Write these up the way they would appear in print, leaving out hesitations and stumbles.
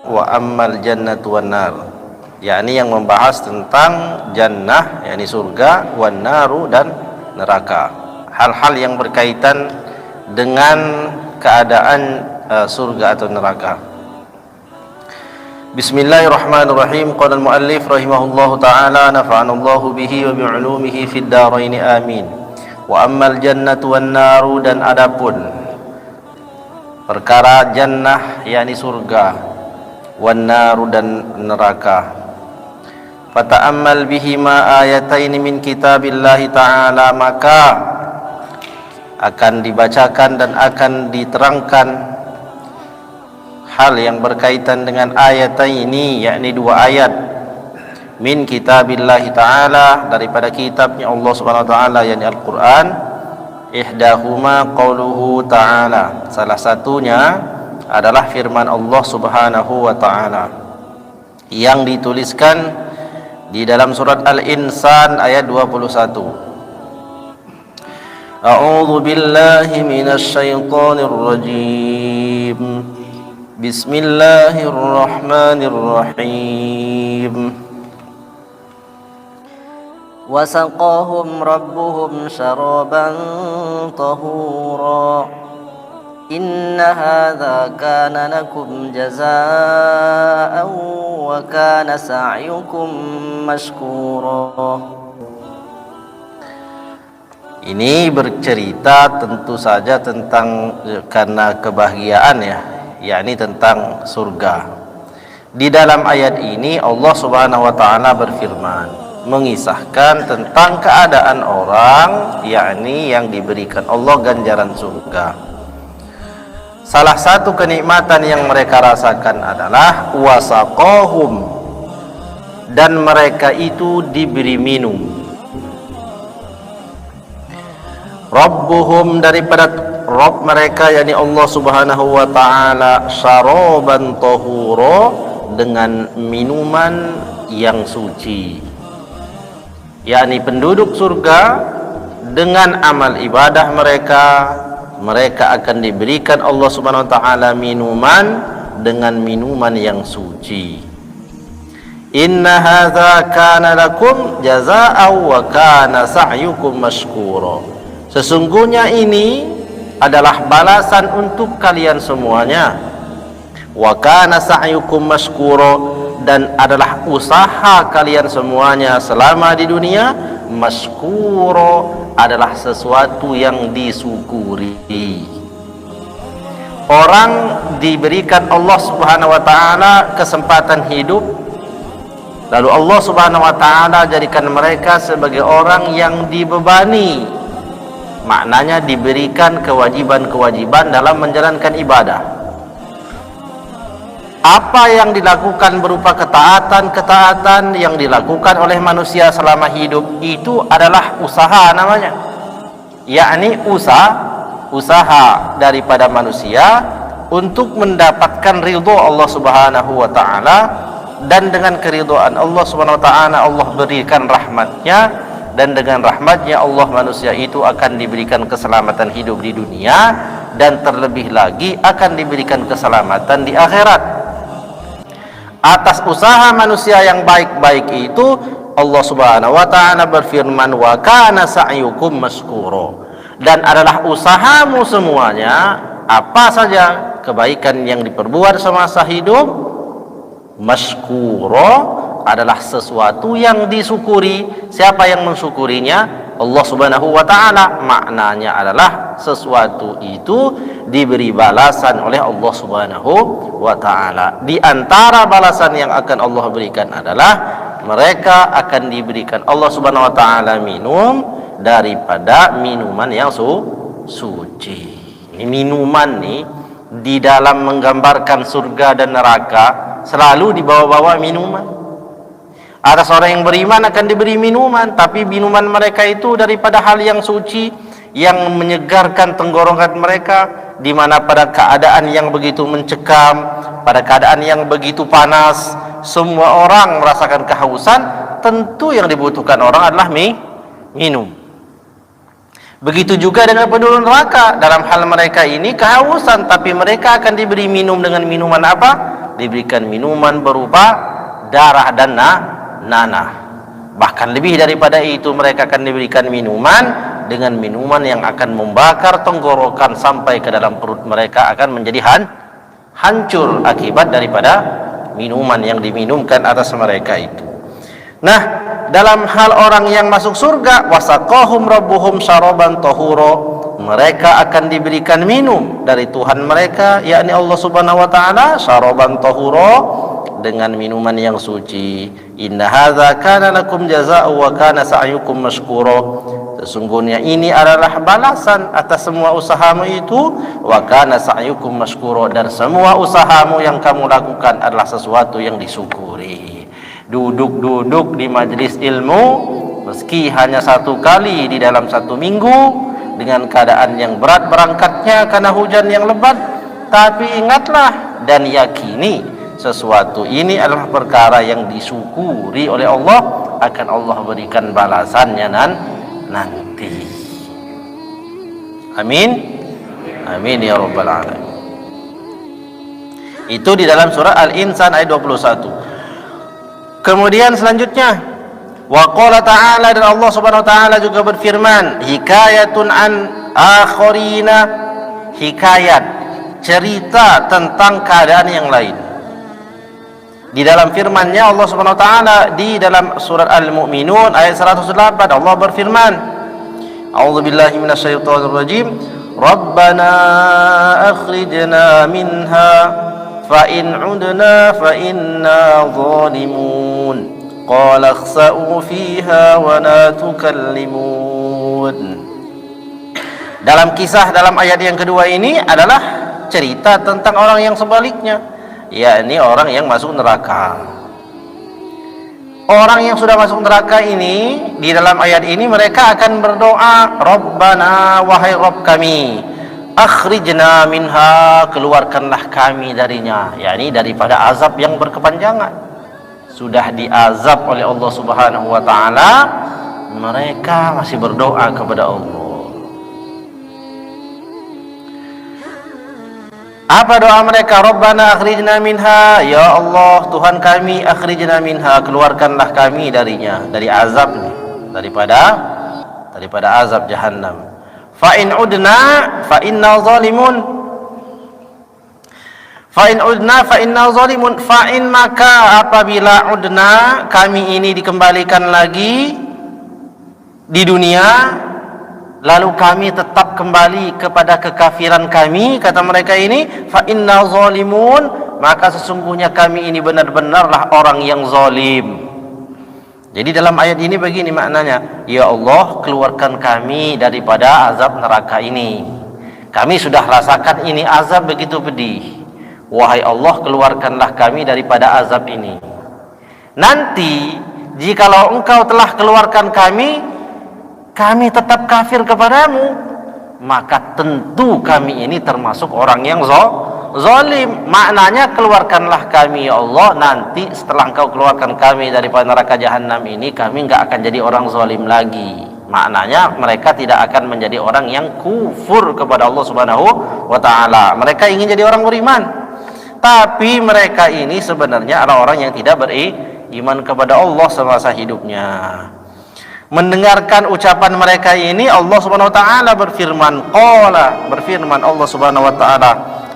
wa ammal jannatu wan nar, yakni yang membahas tentang jannah yakni surga, wan naru dan neraka, hal-hal yang berkaitan dengan keadaan surga atau neraka. Bismillahirrahmanirrahim. Qala al-muallif rahimahullahu taala, nafa'anallahu bihi wa bi'ulumihi fid dharain amin. Wa ammal jannatu wan naru, dan adapun perkara jannah yakni surga, wan naru dan neraka, fata'ammal bihima ayataini min kitabillahi ta'ala, maka akan dibacakan dan akan diterangkan hal yang berkaitan dengan ayataini, yakni dua ayat, min kitabillahi ta'ala, daripada kitabnya Allah subhanahu wa ta'ala, yakni Al-Quran. Ihdahuma qauluhu ta'ala, salah satunya adalah firman Allah subhanahu wa ta'ala yang dituliskan di dalam surat Al-Insan ayat 21. A'udzu billahi minasy syaithanir rajim. Bismillahirrahmanirrahim. Wasaqahum rabbuhum syaraban tahura. Inna hadza kana lakum jazaa'an wa kana sa'yukum mashkura. Ini bercerita tentu saja tentang karena kebahagiaan ya, yakni tentang surga. Di dalam ayat ini Allah Subhanahu wa taala berfirman mengisahkan tentang keadaan orang yakni yang diberikan Allah ganjaran surga. Salah satu kenikmatan yang mereka rasakan adalah wasaqahum, dan mereka itu diberi minum. Rabbuhum, daripada Rabb mereka yakni Allah Subhanahu wa taala, syaraban tahura, dengan minuman yang suci, yakni penduduk surga dengan amal ibadah mereka akan diberikan Allah Subhanahu wa taala minuman dengan minuman yang suci. Inna hadza kana lakum jazaa'an wa kana sa'yukum mashkura. Sesungguhnya ini adalah balasan untuk kalian semuanya. Wa kana sa'yukum mashkura, dan adalah usaha kalian semuanya selama di dunia mashkura, adalah sesuatu yang disyukuri. Orang diberikan Allah Subhanahu wa taala kesempatan hidup, lalu Allah Subhanahu wa taala jadikan mereka sebagai orang yang dibebani, maknanya diberikan kewajiban-kewajiban dalam menjalankan ibadah. Apa yang dilakukan berupa ketaatan-ketaatan yang dilakukan oleh manusia selama hidup itu adalah usaha namanya, yakni usaha daripada manusia untuk mendapatkan ridho Allah Subhanahu wa taala, dan dengan keridhaan Allah Subhanahu wa taala Allah berikan rahmatnya, dan dengan rahmatnya Allah manusia itu akan diberikan keselamatan hidup di dunia, dan terlebih lagi akan diberikan keselamatan di akhirat. Atas usaha manusia yang baik-baik itu Allah Subhanahu wa taala berfirman wa kana sa'yukum mashkura, dan adalah usahamu semuanya, apa saja kebaikan yang diperbuat semasa hidup, mashkura, adalah sesuatu yang disyukuri. Siapa yang mensyukurinya? Allah Subhanahu wa taala. Maknanya adalah sesuatu itu diberi balasan oleh Allah Subhanahu wa taala. Di antara balasan yang akan Allah berikan adalah mereka akan diberikan Allah Subhanahu wa taala minum daripada minuman yang suci. Ini minuman nih di dalam menggambarkan surga dan neraka selalu dibawa-bawa minuman. Ada seorang yang beriman akan diberi minuman, tapi minuman mereka itu daripada hal yang suci, yang menyegarkan tenggorokan mereka, di mana pada keadaan yang begitu mencekam, pada keadaan yang begitu panas, semua orang merasakan kehausan, tentu yang dibutuhkan orang adalah minum. Begitu juga dengan penduduk neraka, dalam hal mereka ini kehausan, tapi mereka akan diberi minum dengan minuman apa? diberikan minuman berupa darah dan nanah. Bahkan lebih daripada itu, mereka akan diberikan minuman dengan minuman yang akan membakar tenggorokan sampai ke dalam perut mereka, akan menjadi hancur akibat daripada minuman yang diminumkan atas mereka itu. Nah, dalam hal orang yang masuk surga, wasaqahum rabbuhum syaraban tahura, mereka akan diberikan minum dari Tuhan mereka, yakni Allah Subhanahu wa taala, syaraban tahura, dengan minuman yang suci. Inna hadza kana lakum jazaa'u wa kana sa'yukum mashkura, sesungguhnya ini adalah balasan atas semua usahamu itu, wa kana sa'yukum mashkura, dan semua usahamu yang kamu lakukan adalah sesuatu yang disyukuri. Duduk-duduk di majlis ilmu meski hanya 1 kali di dalam 1 minggu, dengan keadaan yang berat berangkatnya karena hujan yang lebat, tapi ingatlah dan yakini sesuatu ini adalah perkara yang disyukuri oleh Allah, akan Allah berikan balasannya nanti. Amin. Amin ya rabbal alamin. Itu di dalam surah Al-Insan ayat 21. Kemudian selanjutnya, wa qala ta'ala, dan Allah Subhanahu wa taala juga berfirman, hikayatun an akharina, hikayat, cerita tentang keadaan yang lain. Di dalam firman-Nya Allah Subhanahu wa taala di dalam surat Al-Mu'minun ayat 108, Allah berfirman, A'udzubillahi minasyaitonir rajim, Rabbana akhrijna minha fa in 'udna fa inna zalimun, qala ikhsa'u fiha wa la tukallimun. Dalam kisah dalam ayat yang kedua ini adalah cerita tentang orang yang sebaliknya, yakni orang yang masuk neraka. Orang yang sudah masuk neraka ini, di dalam ayat ini mereka akan berdoa, Rabbana, wahai Rabb kami, akhrijna minha, keluarkanlah kami darinya, yakni daripada azab yang berkepanjangan. Sudah diazab oleh Allah Subhanahu wa taala, mereka masih berdoa kepada Allah. Apa doa mereka? Rabbana akhrijna minha, ya Allah Tuhan kami, akhrijna minha, keluarkanlah kami darinya, dari azab ini, daripada azab jahannam. Fa in udna fa inna zalimun, fa in udna fa inna zalimun, fa in, maka apabila udna, kami ini dikembalikan lagi di dunia, lalu kami tetap kembali kepada kekafiran kami, kata mereka ini, fa inna zalimun, maka sesungguhnya kami ini benar-benarlah orang yang zalim. Jadi dalam ayat ini begini maknanya, ya Allah keluarkan kami daripada azab neraka ini, kami sudah rasakan ini azab begitu pedih, wahai Allah keluarkanlah kami daripada azab ini. Nanti jikalau engkau telah keluarkan kami tetap kafir kepadamu, maka tentu kami ini termasuk orang yang zalim. Maknanya keluarkanlah kami ya Allah, nanti setelah engkau keluarkan kami daripada neraka jahanam ini, kami enggak akan jadi orang zalim lagi. Maknanya mereka tidak akan menjadi orang yang kufur kepada Allah Subhanahu wa taala. Mereka ingin jadi orang beriman, tapi mereka ini sebenarnya adalah orang yang tidak beriman kepada Allah semasa hidupnya. Mendengarkan ucapan mereka ini, Allah Subhanahu wa taala berfirman, berfirman Allah Subhanahu wa taala,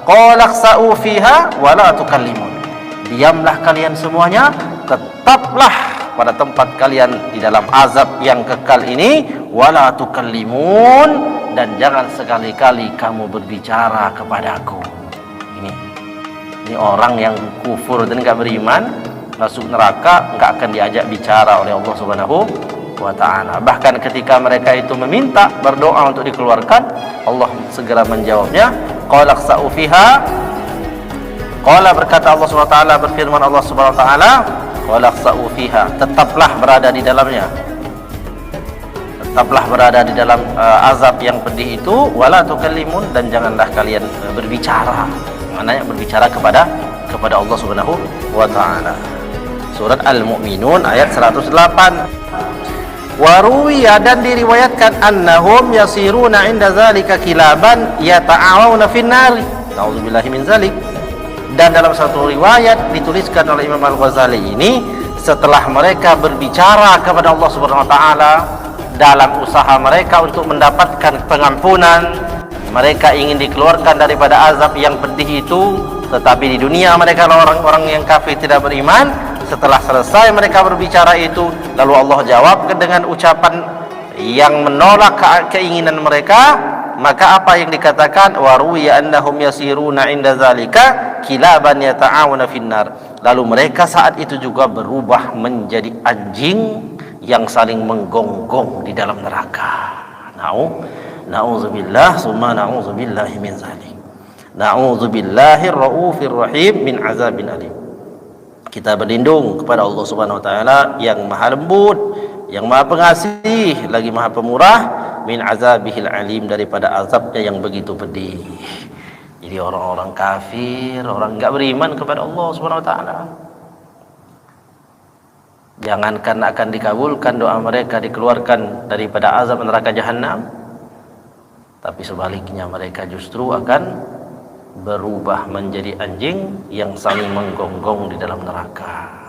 qala khsa'u fiha wa la tukallimun, diamlah kalian semuanya, tetaplah pada tempat kalian di dalam azab yang kekal ini, wa la tukallimun, dan jangan sekali-kali kamu berbicara kepadaku. Ini orang yang kufur dan enggak beriman, masuk neraka, enggak akan diajak bicara oleh Allah Subhanahu wa ta'ala. Bahkan ketika mereka itu meminta, berdoa untuk dikeluarkan, Allah segera menjawabnya, qala khsa'u fiha, qala, berkata Allah Subhanahu wa ta'ala, berfirman Allah Subhanahu wa ta'ala, qala khsa'u fiha, tetaplah berada di dalamnya, tetaplah berada di dalam azab yang pedih itu, wala tukallimun, dan janganlah kalian berbicara. Maknanya berbicara kepada Allah Subhanahu wa ta'ala. Surat Al-Mu'minun ayat 108. Waruwiya, dan diriwayatkan, annahum yasiruna inda zalika kilaban yata'awuna fin nari, na'udzubillahi min zalik, Dan dalam satu riwayat dituliskan oleh Imam Al-Ghazali ini, setelah mereka berbicara kepada Allah Subhanahu wa taala dalam usaha mereka untuk mendapatkan pengampunan, mereka ingin dikeluarkan daripada azab yang pedih itu, tetapi di dunia mereka orang-orang yang kafir tidak beriman. Setelah selesai mereka berbicara itu, lalu Allah jawab dengan ucapan yang menolak keinginan mereka. Maka apa yang dikatakan, waruya annahum yasiruna inda zalika kilaban yata'awuna finnar. Lalu mereka saat itu juga berubah menjadi anjing yang saling menggonggong di dalam neraka. Na'udzubillah summa na'udzubillahi min zalik. Na'udzubillahir raufir rahim min azabin alim. Kita berlindung kepada Allah Subhanahu wa taala yang Maha lembut, yang Maha pengasih, lagi Maha pemurah, min azabihil alim, daripada azabnya yang begitu pedih. Jadi orang-orang kafir, orang enggak beriman kepada Allah Subhanahu wa taala, jangankan akan dikabulkan doa mereka dikeluarkan daripada azab neraka jahanam, tapi sebaliknya mereka justru akan berubah menjadi anjing yang saling menggonggong di dalam neraka.